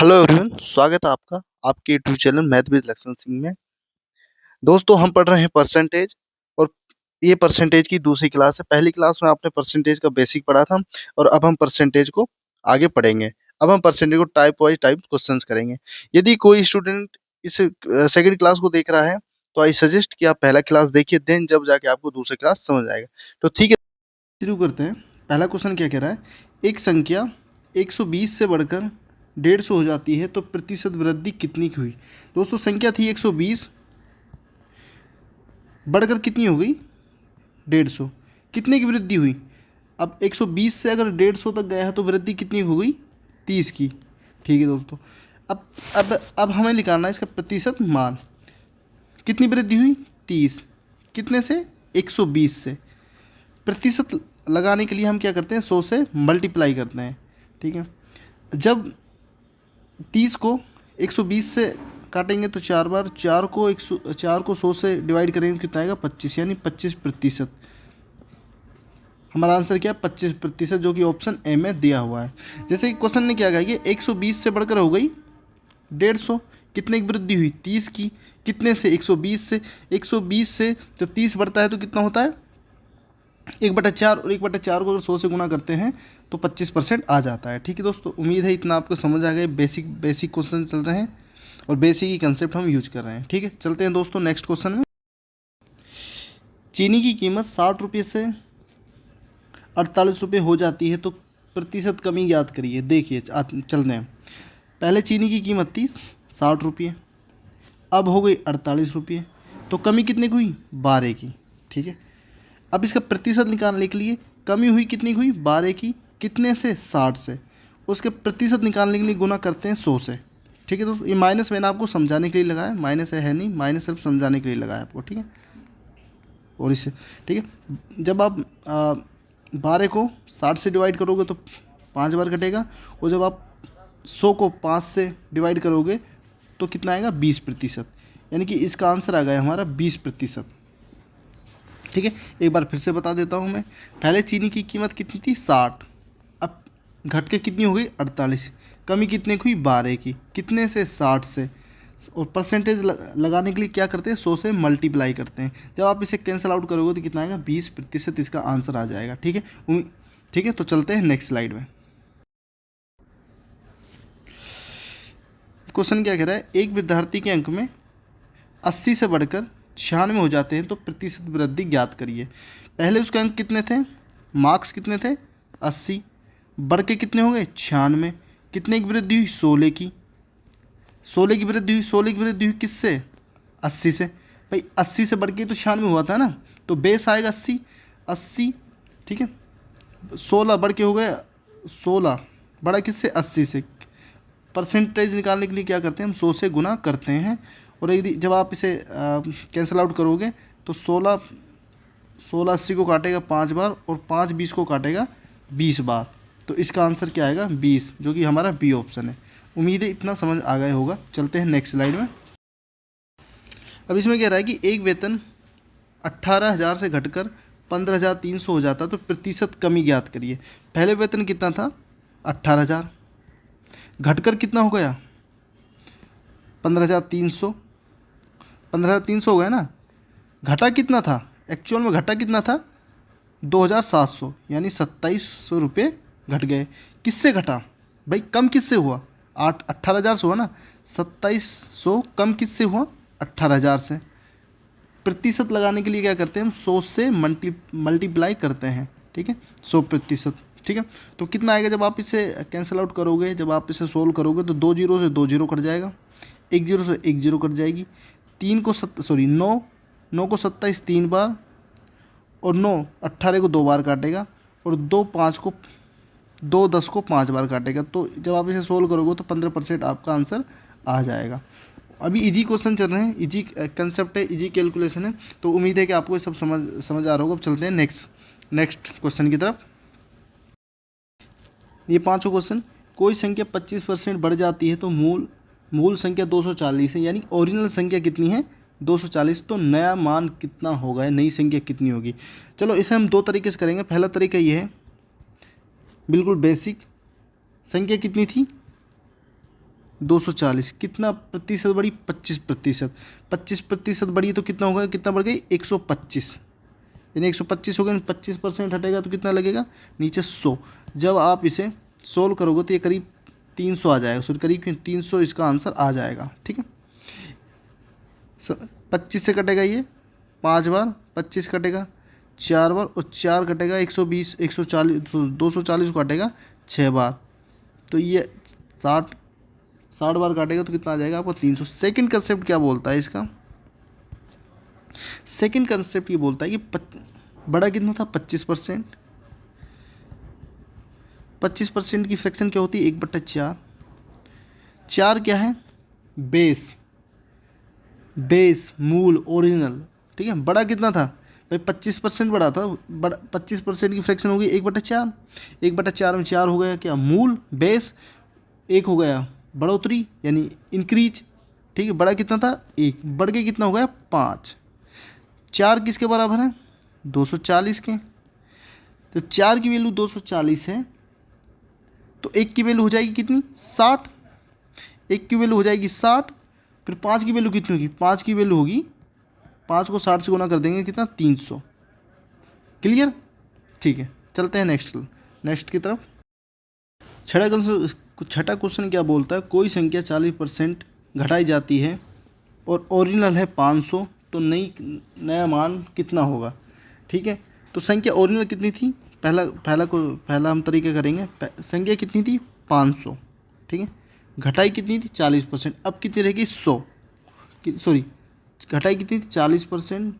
Hello everyone, स्वागत है आपका आपके YouTube channel math with Laxman Singh में। दोस्तों, हम पढ़ रहे हैं परसेंटेज और ये परसेंटेज की दूसरी क्लास है। पहली क्लास में आपने परसेंटेज का बेसिक पढ़ा था और अब हम परसेंटेज को आगे पढ़ेंगे। अब हम परसेंटेज को टाइप वाइज टाइप क्वेश्चंस करेंगे। यदि कोई स्टूडेंट इस सेकंड क्लास को देख रहा है तो आई सजेस्ट कि आप पहला क्लास देखिए, देन जब जाके आपको दूसरा क्लास समझ आएगा। तो ठीक है, शुरू करते हैं। पहला क्वेश्चन क्या कह रहा है, एक संख्या 120 से बढ़कर 150 हो जाती है तो प्रतिशत वृद्धि कितनी की हुई। दोस्तों, संख्या थी 120, बढ़कर कितनी हो गई 150, कितने की वृद्धि हुई। अब 120 से अगर 150 तक गया है तो वृद्धि कितनी हो गई 30 की। ठीक है दोस्तों, अब हमें निकालना है इसका प्रतिशत मान। कितनी वृद्धि हुई 30, कितने से 120 से। प्रतिशत लगाने के लिए हम क्या करते हैं 100 से मल्टीप्लाई करते हैं। ठीक है, जब 30 को 120 से काटेंगे तो 4 बार, 4 को 100 से डिवाइड करेंगे तो कितना आएगा 25, यानी 25%। हमारा आंसर क्या है 25%, जो कि ऑप्शन ए में दिया हुआ है। जैसे कि क्वेश्चन ने क्या कहा कि 120 से बढ़कर हो गई 150, कितने की वृद्धि हुई 30 की। कितने से 120 से। 120 से जब 30 बढ़ता है तो कितना होता है 1/4, और 1/4 को अगर 100 से गुना करते हैं तो 25% आ जाता है। ठीक है दोस्तों, उम्मीद है इतना आपको समझ आ गया। बेसिक क्वेश्चन चल रहे हैं और बेसिक ही कंसेप्ट हम यूज कर रहे हैं। ठीक है, चलते हैं दोस्तों नेक्स्ट क्वेश्चन में। चीनी की कीमत 60 रुपये से 48 रुपये हो जाती है तो प्रतिशत कमी याद करिए। देखिए चलते हैं। पहले चीनी की कीमत थी 60 रुपये, अब हो गई 48 रुपये, तो कमी कितने की हुई 12 की। ठीक है, अब इसका प्रतिशत निकालने के लिए कमी हुई कितनी हुई 12 की। कितने से 60 से। उसके प्रतिशत निकालने के लिए गुना करते हैं 100 से। ठीक है दोस्तों, ये माइनस मैंने आपको समझाने के लिए लगाया, माइनस है नहीं, माइनस सिर्फ समझाने के लिए लगाया आपको। ठीक है, और इससे ठीक है, जब आप 12 को 60 से डिवाइड करोगे तो 5 बार कटेगा, और जब आप 100 को 5 से डिवाइड करोगे तो कितना आएगा 20%, यानी कि इसका आंसर आ गया हमारा 20%। ठीक है, एक बार फिर से बता देता हूँ मैं। पहले चीनी की कीमत कितनी थी 60, अब घट के कितनी हो गई 48, कमी कितने की हुई 12 की। कितने से 60 से, और परसेंटेज लगाने के लिए क्या करते हैं 100 से मल्टीप्लाई करते हैं। जब आप इसे कैंसिल आउट करोगे तो कितना आएगा 20%, इसका आंसर आ जाएगा। ठीक है, ठीक है, तो चलते हैं नेक्स्ट स्लाइड में। क्वेश्चन क्या कह रहा है, एक विद्यार्थी के अंक में 80 से बढ़कर 96 हो जाते हैं तो प्रतिशत वृद्धि ज्ञात करिए। पहले उसके अंक कितने थे, मार्क्स कितने थे 80, बढ़ के कितने हो गए 96। कितने की वृद्धि हुई 16 की। 16 की वृद्धि हुई, 16 की वृद्धि हुई किससे 80 से। भाई 80 से बढ़ के तो 96 हुआ था ना, तो बेस आएगा 80, 80। ठीक है, 16 बढ़ के हो गए 16, बढ़ा किससे 80 से। परसेंटेज निकालने के लिए क्या करते हैं हम 100 से गुना करते हैं, और यदि जब आप इसे कैंसिल आउट करोगे तो 16 80 को काटेगा 5 बार, और 5 20 को काटेगा 20 बार, तो इसका आंसर क्या आएगा 20, जो कि हमारा बी ऑप्शन है। उम्मीद है इतना समझ आ गया होगा। चलते हैं नेक्स्ट स्लाइड में। अब इसमें कह रहा है कि एक वेतन 18,000 से घटकर 15,300 हो जाता तो प्रतिशत कमी ज्ञात करिए। पहले वेतन कितना था 18,000, घटकर कितना हो गया 15,300, 15,300 हो गया ना। घटा कितना था, एक्चुअल में घटा कितना था 2,700, यानी 2,700 रुपये घट गए। किससे घटा भाई, कम किससे हुआ 18,000 से हुआ ना। 2,700 कम किससे हुआ 18,000 से। प्रतिशत लगाने के लिए क्या करते हैं हम 100 से मल्टीप्लाई करते हैं। ठीक है, 100%। ठीक है, तो कितना आएगा जब आप इसे कैंसिल आउट करोगे, जब आप इसे सोल्व करोगे तो 2 जीरो से 2 जीरो कट जाएगा, 1 जीरो से 1 जीरो कट जाएगी। 9 को 27 3 बार, और 9 18 को 2 बार काटेगा, और 2 10 को 5 बार काटेगा। तो जब आप इसे सोल्व करोगे तो 15% आपका आंसर आ जाएगा। अभी इजी क्वेश्चन चल रहे हैं, इजी कंसेप्ट है, इजी कैलकुलेशन है, तो उम्मीद है कि आपको ये सब समझ आ रहा होगा। अब चलते हैं नेक्स्ट क्वेश्चन की तरफ। ये 5 क्वेश्चन, कोई संख्या 25% बढ़ जाती है तो मूल संख्या 240 है, यानी ओरिजिनल संख्या कितनी है 240, तो नया मान कितना होगा, नई संख्या कितनी होगी। चलो इसे हम 2 तरीके से करेंगे। पहला तरीका ये है, बिल्कुल बेसिक, संख्या कितनी थी 240 कितना प्रतिशत बढ़ी? 25%। 25% बढ़ी तो कितना होगा? कितना बढ़ गई? 125, यानी 125 हो गया। 25% हटेगा तो कितना लगेगा? नीचे 100। जब आप इसे सोल्व करोगे तो ये करीब 300 आ जाएगा। सॉरी, करीब 300 इसका आंसर आ जाएगा। ठीक है, 25 से कटेगा ये 5 बार, 25 कटेगा 4 बार, और 4 कटेगा 120, 140, 240 को काटेगा 6 बार, तो ये 60 बार काटेगा तो कितना आ जाएगा आपको? 300। सेकंड कंसेप्ट क्या बोलता है इसका? सेकंड कंसेप्ट ये बोलता है कि बड़ा कितना था? 25%। 25% की फ्रैक्शन क्या होती है? 1/4। 4 क्या है? बेस, मूल, ओरिजिनल। ठीक है, बड़ा कितना था भाई? 25% बड़ा था। बड़ा 25% की फ्रैक्शन होगी 1/4। 1/4 में 4 हो गया क्या? मूल, बेस, 1 हो गया बढ़ोतरी यानी इंक्रीज। ठीक है, बड़ा कितना था? 1, बढ़ के कितना हो गया? 5। 4 किसके बराबर है? 240 के। तो 4 की वैल्यू 240 है, तो 1 की वैल्यू हो जाएगी कितनी? 60। 1 की वैल्यू हो जाएगी 60। फिर 5 की वैल्यू कितनी होगी? 5 की वैल्यू होगी, 5 को 60 से गुना कर देंगे, कितना? 300। क्लियर? ठीक है, चलते हैं नेक्स्ट की तरफ। छठा क्वेश्चन क्या बोलता है? कोई संख्या 40% घटाई जाती है और ओरिजिनल है 500, तो नया मान कितना होगा? ठीक है, तो संख्या ओरिजिनल कितनी थी? पहला हम तरीका करेंगे। संख्या कितनी थी? 500। ठीक है, घटाई कितनी थी? 40%। अब कितनी रहेगी? 100। सॉरी, घटाई कितनी थी? 40%,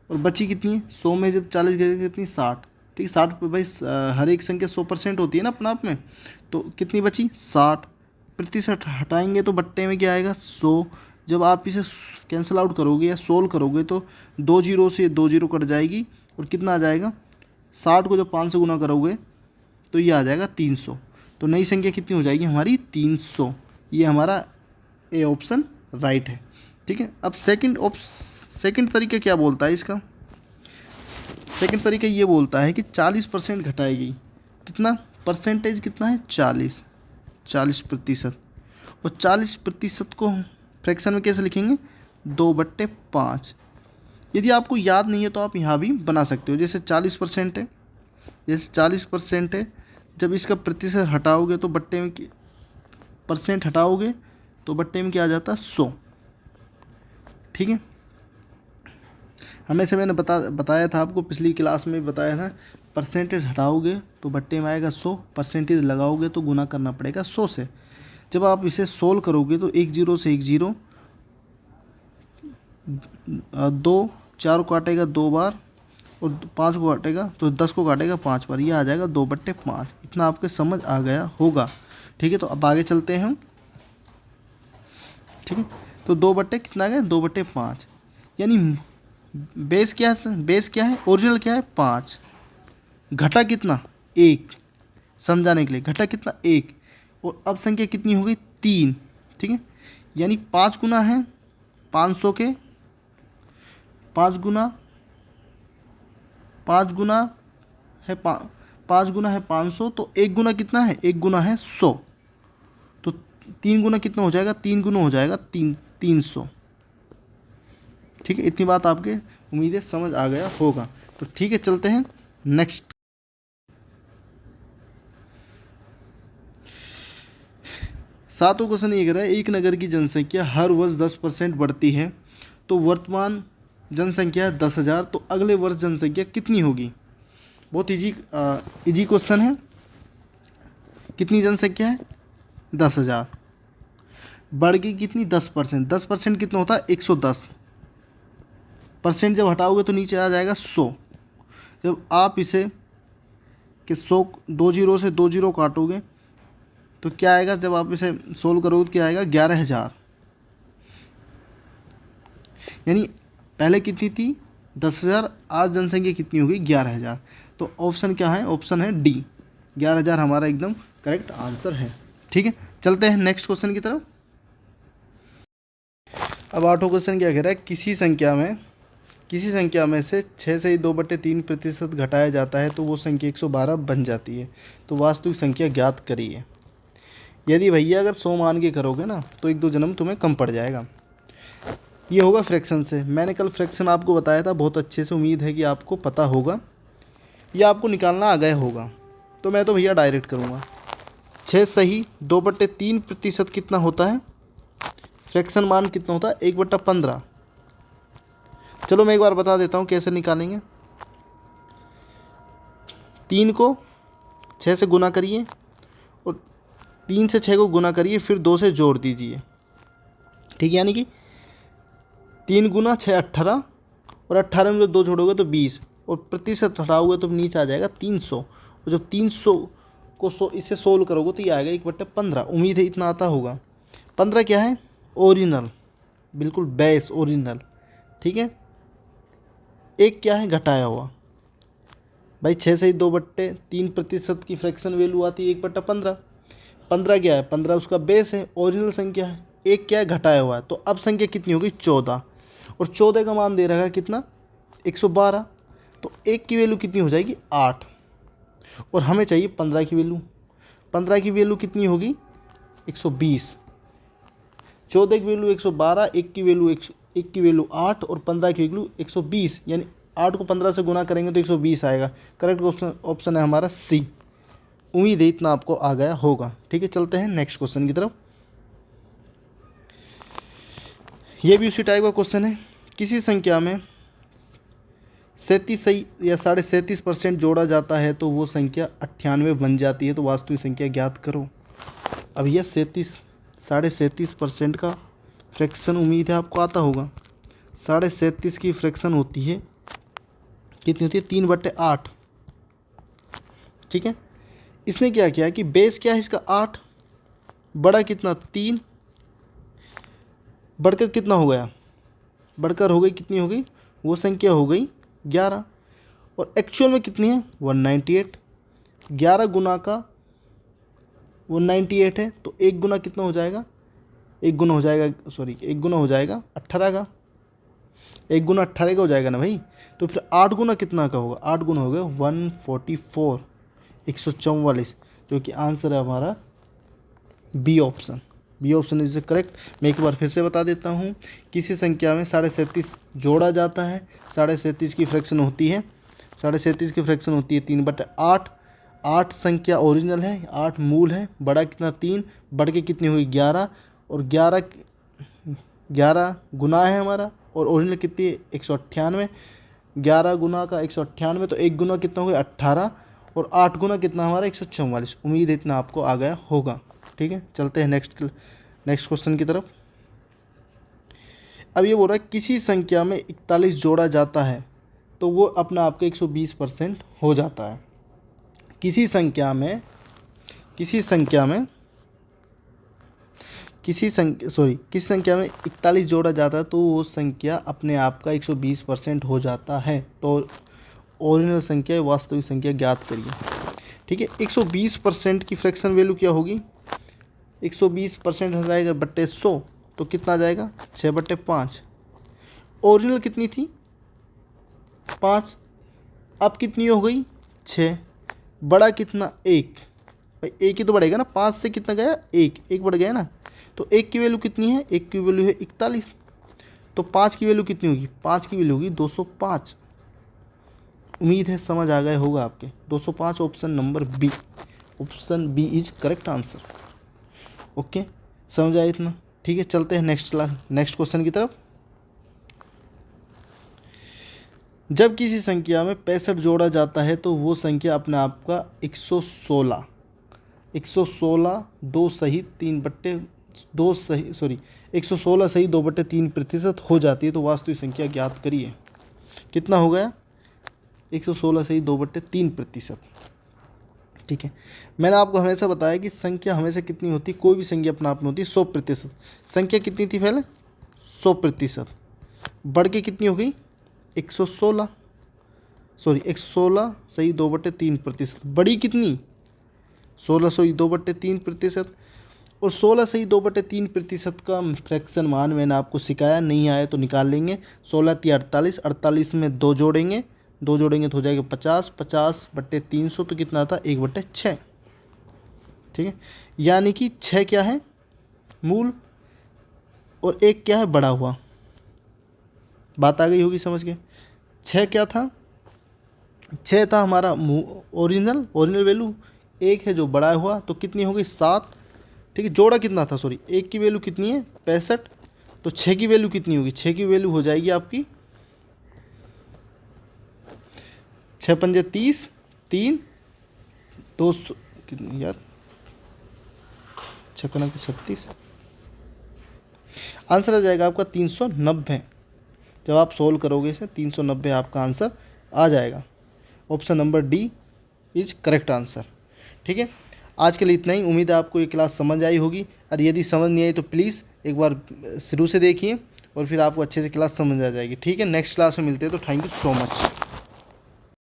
और बची कितनी है? 100 में जब 40 गिरेगी कितनी? 60। ठीक है, 60 पे भाई हर एक संख्या 100% होती है ना अपना आप में, तो कितनी बची? 60%। हटाएंगे तो बट्टे में क्या आएगा? 100। जब आप इसे कैंसिल आउट करोगे या सोल्व करोगे तो 2 जीरो से 2 जीरो कट जाएगी, और कितना आ जाएगा? 60 को जब 5 से गुना करोगे तो ये आ जाएगा 300। तो नई संख्या कितनी हो जाएगी हमारी? 300। ये हमारा ए ऑप्शन राइट है। ठीक है, अब सेकंड तरीका क्या बोलता है इसका? सेकंड तरीका ये बोलता है कि 40% घटाएगी। कितना परसेंटेज? कितना है? 40%। और 40% को फ्रैक्शन में कैसे लिखेंगे? 2/5। यदि आपको याद नहीं है तो आप यहाँ भी बना सकते हो। जैसे 40% है, जब इसका प्रतिशत हटाओगे तो बट्टे में परसेंट हटाओगे तो बट्टे में क्या आ जाता है? 100। ठीक है, हमें से मैंने बताया था आपको, पिछली क्लास में बताया था, परसेंटेज हटाओगे तो बट्टे में आएगा 100, परसेंटेज लगाओगे तो गुना करना पड़ेगा 100 से। जब आप इसे सोल्व करोगे तो 1 जीरो से 1 जीरो, 2 4 को काटेगा 2 बार, और 5 को काटेगा तो 10 को काटेगा 5 बार, ये आ जाएगा 2/5। इतना आपके समझ आ गया होगा। ठीक है, तो अब आगे चलते हैं हम। ठीक है, तो 2 कितना आ गया? 2/5। यानी बेस क्या है? ओरिजिनल क्या है? 5। घटा कितना? 1। समझाने के लिए, घटा कितना? 1। और अब संख्या कितनी हो गई? 3। ठीक है, यानी 5 गुना है 500 के, 5 गुना है 500, तो 1 गुना कितना है? 1 गुना है 100, तो 3 गुना कितना हो जाएगा? 3 गुना हो जाएगा 300। ठीक है, इतनी बात आपके उम्मीद है समझ आ गया होगा। तो ठीक है, चलते हैं नेक्स्ट। सातवां क्वेश्चन ये कह रहा है, एक नगर की जनसंख्या हर वर्ष 10% बढ़ती है, तो वर्तमान जनसंख्या 10,000, तो अगले वर्ष जनसंख्या कितनी होगी? बहुत इजी क्वेश्चन है। कितनी जनसंख्या है? 10,000। बढ़ गई कितनी? 10%। 10% कितना होता है? 110। परसेंट जब हटाओगे तो नीचे आ जाएगा 100। जब आप इसे कि 100 2 जीरो से 2 जीरो काटोगे तो क्या आएगा? जब आप इसे सोल्व करोगे तो क्या आएगा? 11,000। यानी पहले कितनी थी? 10,000, आज जनसंख्या कितनी होगी? 11,000। तो ऑप्शन क्या है? ऑप्शन है डी, 11,000 हमारा एकदम करेक्ट आंसर है। ठीक है, चलते हैं नेक्स्ट क्वेश्चन की तरफ। अब 8वां क्वेश्चन क्या कह रहा है, किसी संख्या में से 6 से 2/3% घटाया जाता है तो वो संख्या 112 बन जाती है, तो वास्तविक संख्या ज्ञात करिए। यदि भैया अगर 100 मान के करोगे ना तो 1-2 जन्म तुम्हें कम पड़ जाएगा। ये होगा फ्रैक्शन से। मैंने कल फ्रैक्शन आपको बताया था बहुत अच्छे से, उम्मीद है कि आपको पता होगा या आपको निकालना आ गया होगा। तो मैं तो भैया डायरेक्ट करूँगा। 6 सही 2/3% कितना होता है, फ्रैक्शन मान कितना होता है 1/15। चलो मैं एक बार बता देता हूँ कैसे निकालेंगे। 3 को 6 से गुना करिए और 3 से 6 को गुना करिए, फिर 2 से जोड़ दीजिए। ठीक है, यानी कि 3 गुना 6 18, और 18 में जो 2 जोड़ोगे तो 20, और प्रतिशत हटाओगे तो नीचे आ जाएगा 300। और जब 300 को इसे सोल्व करोगे तो ये आएगा 1/15। उम्मीद है इतना आता होगा। 15 क्या है, ओरिजिनल, बिल्कुल बेस ओरिजिनल। ठीक है, एक क्या है, घटाया हुआ। भाई 6 से ही 2/3% की फ्रैक्शन वैल्यू आती है 1/15। 15 क्या है, 15 उसका बेस है, ओरिजिनल संख्या है। एक क्या है, घटाया हुआ है। तो अब संख्या कितनी होगी, 14, और 14 का मान दे रखा है कितना, 112। तो एक की वैल्यू कितनी हो जाएगी, 8, और हमें चाहिए 15 की वैल्यू। 15 की वैल्यू कितनी होगी, 120। 14 की वैल्यू 112, एक की वैल्यू 8, और 15 की वैल्यू 120, यानी 8 को 15 से गुना करेंगे तो 120 आएगा। करेक्ट ऑप्शन है हमारा सी। उम्मीद है इतना आपको आ गया होगा। ठीक है, चलते हैं नेक्स्ट क्वेश्चन की तरफ। ये भी उसी टाइप का क्वेश्चन है। किसी संख्या में 37 सही या 37.5% जोड़ा जाता है तो वो संख्या 98 बन जाती है, तो वास्तविक संख्या ज्ञात करो। अब यह 37.5% का फ्रैक्शन उम्मीद है आपको आता होगा। 37.5 की फ्रैक्शन होती है, कितनी होती है, 3/8। ठीक है, इसने क्या किया कि बेस क्या है इसका 8, बड़ा कितना 3, बढ़कर कितना हो गया, बढ़कर हो गई कितनी हो गई, वो संख्या हो गई 11, और एक्चुअल में कितनी है 198। 11 गुना का 198 है, तो एक गुना कितना हो जाएगा, एक गुना हो जाएगा 18 का। एक गुना 18 का हो जाएगा ना भाई। तो फिर 8 गुना कितना का होगा, 8 गुना हो गया 144, 144, जो कि आंसर है हमारा B option. B option is correct. मैं एक बार फिर से बता देता हूँ। किसी संख्या में 37.5 जोड़ा जाता है, 37.5 की फ्रैक्शन होती है, 37.5 की फ्रैक्शन होती है 3/8। 8 संख्या ओरिजिनल है, 8 मूल है, बड़ा कितना 3, बढ़ के कितनी हुई 11, और 11 गुना है हमारा, और ओरिजिनल कितनी है 198। 11 गुना का 198, तो एक गुना कितना हो गया 18, और 8 गुना कितना हमारा 144। उम्मीद है इतना आपको आ गया होगा। ठीक है, चलते हैं नेक्स्ट क्वेश्चन की तरफ। अब ये बोल रहा है किसी संख्या में 41 जोड़ा जाता है तो वो अपना आपका 120% हो जाता है। किसी संख्या में 41 जोड़ा जाता है तो वो संख्या अपने आप का 120% हो जाता है। तो ओरिजिनल संख्या वास्तविक संख्या ज्ञात करिए। ठीक है, 120% की फ्रैक्शन वैल्यू क्या होगी, 120% हो जाएगा बट्टे 100, तो कितना आ जाएगा 6/5। ओरिजिनल कितनी थी 5, अब कितनी हो गई 6, बड़ा कितना 1, भाई एक ही तो बढ़ेगा ना, 5 से कितना गया 1 बढ़ गया ना। तो 1 की वैल्यू कितनी है, 1 की वैल्यू है 41, तो 5 की वैल्यू कितनी होगी, 5 की वैल्यू होगी 205। उम्मीद है समझ आ गए होगा आपके। 205 option number B, option B is correct answer. Okay, समझ आया इतना। ठीक है, चलते हैं नेक्स्ट क्वेश्चन की तरफ। जब किसी संख्या में 65 जोड़ा जाता है तो वो संख्या अपने आप का 116 116 सही 2/3% हो जाती है, तो वास्तविक संख्या ज्ञात करिए। कितना हो गया 116 सही 2/3%। ठीक है, मैंने आपको हमेशा बताया कि संख्या हमेशा कितनी होती है, कोई भी संख्या अपने आप में होती है 100%। संख्या कितनी थी पहले 100%, बढ़ के कितनी हो गई 116 सही 2/3%। बड़ी कितनी 16 सही 2/3%, और 16 सही 2/3% का फ्रैक्शन मान मैंने आपको सिखाया, नहीं आया तो निकाल लेंगे। 16 × 48, 48 में 2 जोड़ेंगे तो हो जाएगा 50, 50/300, तो कितना आता 1/6। ठीक है, यानी कि 6 क्या है मूल और 1 क्या है बड़ा हुआ। बात आ गई होगी समझ के। 6 क्या था, 6 था हमारा ओरिजिनल वैल्यू, 1 है जो बड़ा हुआ, तो कितनी हो गई 7। ठीक है, जोड़ा कितना था, सॉरी 1 की वैल्यू कितनी है 65, तो 6 की वैल्यू कितनी होगी, 6 की वैल्यू हो जाएगी आपकी 6 पंजे 30, 3 200 कितनी यार 6 36, आंसर आ जाएगा आपका 390। जब आप सोल्व करोगे इसे 390 आपका आंसर आ जाएगा। Option number D is correct answer. ठीक है, आज के लिए इतना ही। उम्मीद है आपको ये क्लास समझ आई होगी, और यदि समझ नहीं आई तो प्लीज़ एक बार शुरू से देखिए और फिर आपको अच्छे से क्लास समझ आ जाएगी। ठीक है, नेक्स्ट क्लास में मिलते हैं, तो थैंक यू सो मच।